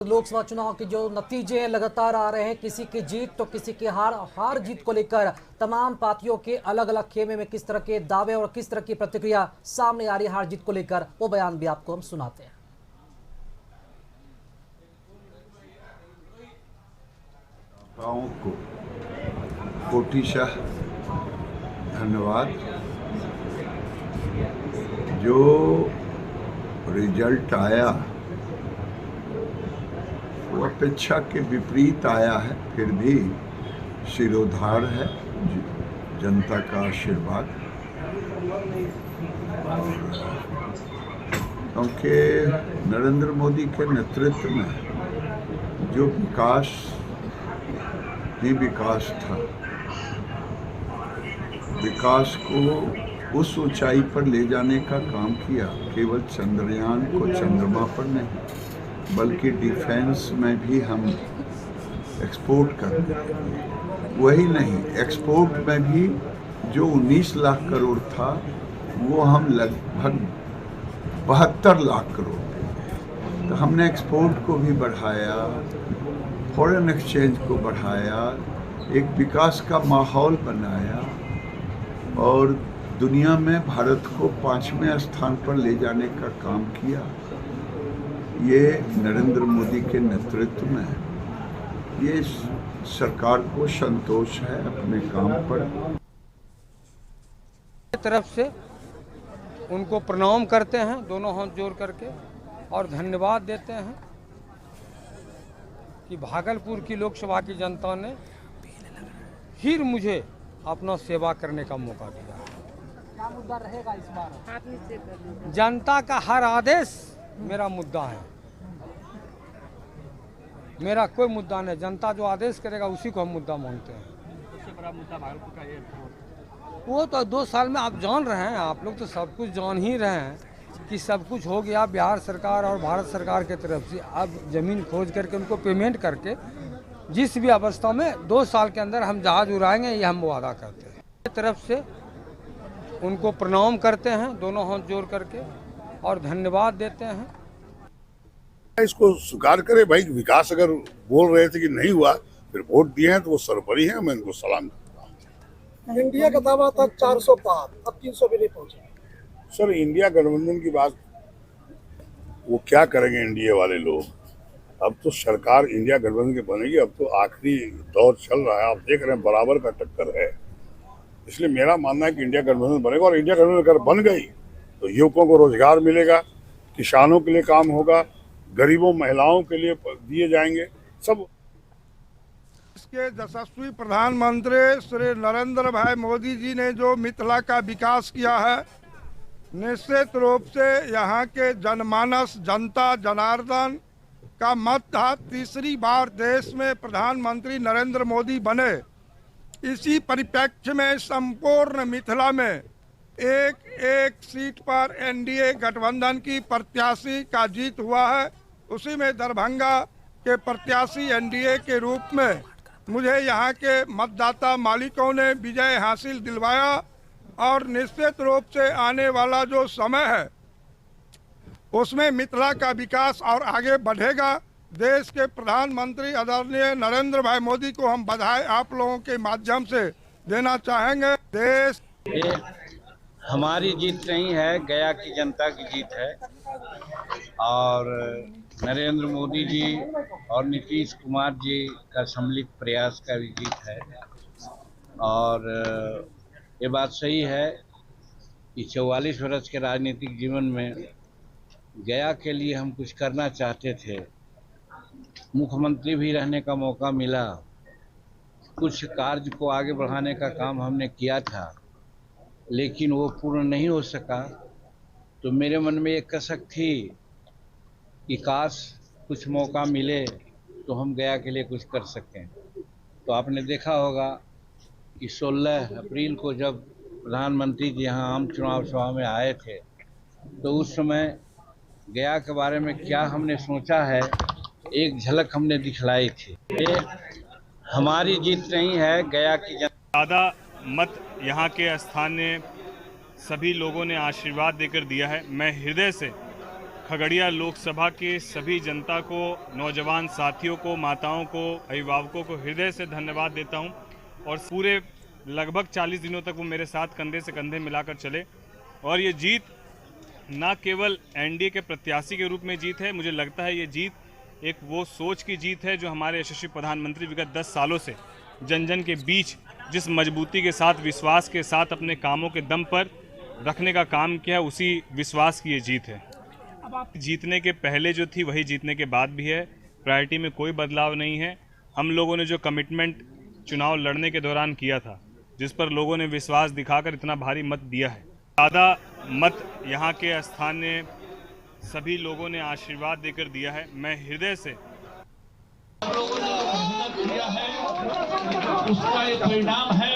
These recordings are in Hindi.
लोकसभा चुनाव के जो नतीजे लगातार आ रहे हैं, किसी की जीत तो किसी की हार जीत को लेकर तमाम पार्टियों के अलग अलग खेमे में किस तरह के दावे और किस तरह की प्रतिक्रिया सामने आ रही है हार जीत को लेकर, वो बयान भी आपको हम सुनाते हैं। को कोटिशाह धन्यवाद। जो रिजल्ट आया वो अपेक्षा के विपरीत आया है, फिर भी सिरोधार है जनता का आशीर्वाद। क्योंकि नरेंद्र मोदी के नेतृत्व में जो विकास ही विकास था, विकास को उस ऊंचाई पर ले जाने का काम किया। केवल चंद्रयान को चंद्रमा पर नहीं बल्कि डिफेंस में भी हम एक्सपोर्ट करते हैं। वही नहीं, एक्सपोर्ट में भी जो 19 लाख करोड़ था वो हम लगभग 72 लाख करोड़ थे। तो हमने एक्सपोर्ट को भी बढ़ाया, फॉरेन एक्सचेंज को बढ़ाया, एक विकास का माहौल बनाया और दुनिया में भारत को 5वें स्थान पर ले जाने का काम किया। ये नरेंद्र मोदी के नेतृत्व में ये सरकार को संतोष है अपने काम पर। तरफ से उनको प्रणाम करते हैं दोनों हाथ जोड़ करके और धन्यवाद देते हैं कि भागलपुर की लोकसभा की जनता ने फिर मुझे अपना सेवा करने का मौका दिया। क्या मुद्दा रहेगा इस बार? जनता का हर आदेश मेरा मुद्दा है, मेरा कोई मुद्दा नहीं। जनता जो आदेश करेगा उसी को हम मुद्दा मानते हैं। सबसे बड़ा मुद्दा भागलपुर का ये वो तो 2 साल में आप जान रहे हैं, आप लोग तो सब कुछ जान ही रहे हैं कि सब कुछ हो गया बिहार सरकार और भारत सरकार के तरफ से। अब ज़मीन खोज करके उनको पेमेंट करके जिस भी अवस्था में 2 साल के अंदर हम जहाज उड़ाएंगे, ये हम वादा करते हैं। तरफ से उनको प्रणाम करते हैं दोनों हाथ जोड़ करके और धन्यवाद देते हैं। इसको स्वीकार करे भाई, विकास अगर बोल रहे थे कि नहीं हुआ, फिर वोट दिए हैं तो वो सर्वोपरि है, मैं इनको सलाम करता हूँ। इंडिया का दावा था 400 पार, अब 300 भी नहीं पहुंचे। सर, इंडिया गठबंधन की बात वो क्या करेंगे इंडिया वाले लोग? अब तो सरकार इंडिया गठबंधन की बनेगी, अब तो आखिरी दौर चल रहा है, आप देख रहे हैं बराबर का टक्कर है। इसलिए मेरा मानना है कि इंडिया गठबंधन बनेगा और इंडिया गठबंधन अगर बन गई तो युवकों को रोजगार मिलेगा, किसानों के लिए काम होगा, गरीबों महिलाओं के लिए दिए जाएंगे सब। इसके यशस्वी प्रधानमंत्री श्री नरेंद्र भाई मोदी जी ने जो मिथिला का विकास किया है, निश्चित रूप से यहाँ के जनमानस जनता जनार्दन का मत था तीसरी बार देश में प्रधानमंत्री नरेंद्र मोदी बने। इसी परिप्रेक्ष्य में संपूर्ण मिथिला में एक सीट पर एनडीए गठबंधन की प्रत्याशी का जीत हुआ है। उसी में दरभंगा के प्रत्याशी एनडीए के रूप में मुझे यहाँ के मतदाता मालिकों ने विजय हासिल दिलवाया और निश्चित रूप से आने वाला जो समय है उसमें मिथिला का विकास और आगे बढ़ेगा। देश के प्रधानमंत्री आदरणीय नरेंद्र भाई मोदी को हम बधाई आप लोगों के माध्यम से देना चाहेंगे। देश ये हमारी जीत नहीं है, गया की जनता की जीत है और नरेंद्र मोदी जी और नीतीश कुमार जी का सम्मिलित प्रयास का भी जीत है। और ये बात सही है कि 44 वर्ष के राजनीतिक जीवन में गया के लिए हम कुछ करना चाहते थे, मुख्यमंत्री भी रहने का मौका मिला, कुछ कार्य को आगे बढ़ाने का काम हमने किया था, लेकिन वो पूर्ण नहीं हो सका। तो मेरे मन में एक कसक थी कि काश कुछ मौका मिले तो हम गया के लिए कुछ कर सकें। तो आपने देखा होगा कि 16 अप्रैल को जब प्रधानमंत्री जी यहाँ आम चुनाव सभा में आए थे तो उस समय गया के बारे में क्या हमने सोचा है, एक झलक हमने दिखलाई थी। ये हमारी जीत नहीं है, गया की ज़्यादा मत यहाँ के स्थानीय सभी लोगों ने आशीर्वाद देकर दिया है। मैं हृदय से खगड़िया लोकसभा के सभी जनता को, नौजवान साथियों को, माताओं को, अभिभावकों को हृदय से धन्यवाद देता हूं। और पूरे लगभग 40 दिनों तक वो मेरे साथ कंधे से कंधे मिलाकर चले। और ये जीत ना केवल एनडीए के प्रत्याशी के रूप में जीत है, मुझे लगता है ये जीत एक वो सोच की जीत है जो हमारे यशस्वी प्रधानमंत्री विगत 10 सालों से जन जन के बीच जिस मजबूती के साथ, विश्वास के साथ अपने कामों के दम पर रखने का काम किया है, उसी विश्वास की ये जीत है। जीतने के पहले जो थी वही जीतने के बाद भी है। प्रायोरिटी में कोई बदलाव नहीं है। हम लोगों ने जो कमिटमेंट चुनाव लड़ने के दौरान किया था, जिस पर लोगों ने विश्वास दिखाकर इतना भारी मत दिया है, ज़्यादा मत यहाँ के स्थानीय सभी लोगों ने आशीर्वाद देकर दिया है। मैं हृदय से किया है उसका ये परिणाम है।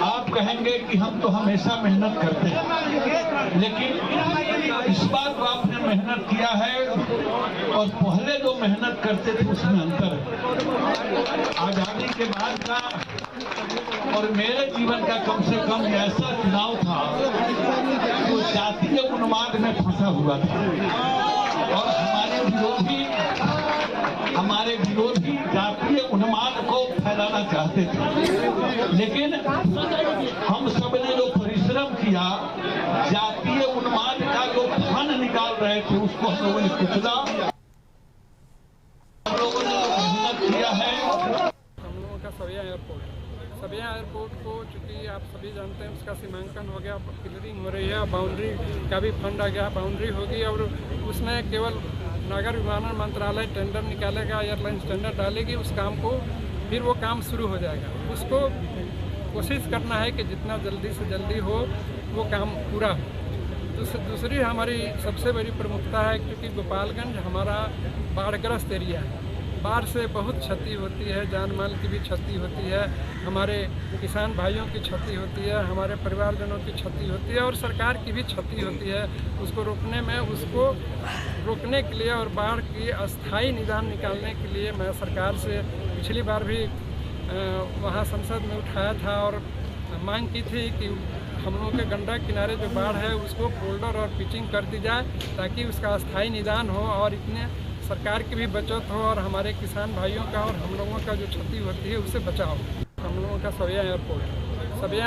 आप कहेंगे कि हम तो हमेशा मेहनत करते हैं, लेकिन इस बार तो आपने मेहनत किया है और पहले जो मेहनत करते थे उसमें अंतर है। आजादी के बाद का और मेरे जीवन का कम से कम ऐसा चुनाव था जो जातीय उन्माद में फंसा हुआ था और हमारे विरोधी जातीय उन्माद को फैलाना चाहते थे। लेकिन हम सब ने जो परिश्रम किया, जातीय उन्माद का जो फन निकाल रहे थे उसको हम लोगों ने कुचला। हम लोगों ने मेहनत किया है। हम लोगों का सबिया एयरपोर्ट को चूँकि आप सभी जानते हैं उसका सीमांकन हो गया, क्लियरिंग हो रही है, बाउंड्री का भी फंड आ गया, बाउंड्री होगी और उसमें केवल नागर विमानन मंत्रालय टेंडर निकालेगा, एयरलाइंस टेंडर डालेगी, उस काम को फिर वो काम शुरू हो जाएगा। उसको कोशिश करना है कि जितना जल्दी से जल्दी हो वो काम पूरा हो। दूसरी हमारी सबसे बड़ी प्रमुखता है क्योंकि गोपालगंज हमारा बाढ़ग्रस्त एरिया है, बाढ़ से बहुत क्षति होती है, जान माल की भी क्षति होती है, हमारे किसान भाइयों की क्षति होती है, हमारे परिवारजनों की क्षति होती है और सरकार की भी क्षति होती है। उसको रोकने के लिए और बाढ़ की अस्थायी निदान निकालने के लिए मैं सरकार से पिछली बार भी वहाँ संसद में उठाया था और मांग की थी कि हम लोगों के गंडक किनारे जो बाढ़ है उसको फोल्डर और पिचिंग कर दी जाए ताकि उसका अस्थायी निदान हो और इतने सरकार की भी बचत हो और हमारे किसान भाइयों का और हम लोगों का जो क्षति होती है उससे बचाव। हम लोगों का सबिया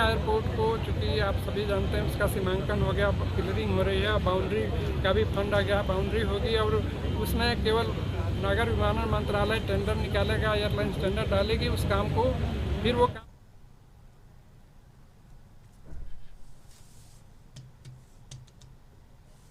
एयरपोर्ट को चूँकि आप सभी जानते हैं उसका सीमांकन हो गया, क्लियरिंग हो रही है, बाउंड्री का भी फंड आ गया, बाउंड्री होगी और उसमें केवल नागर विमानन मंत्रालय टेंडर निकालेगा, एयरलाइंस टेंडर डालेगी, उस काम को फिर वो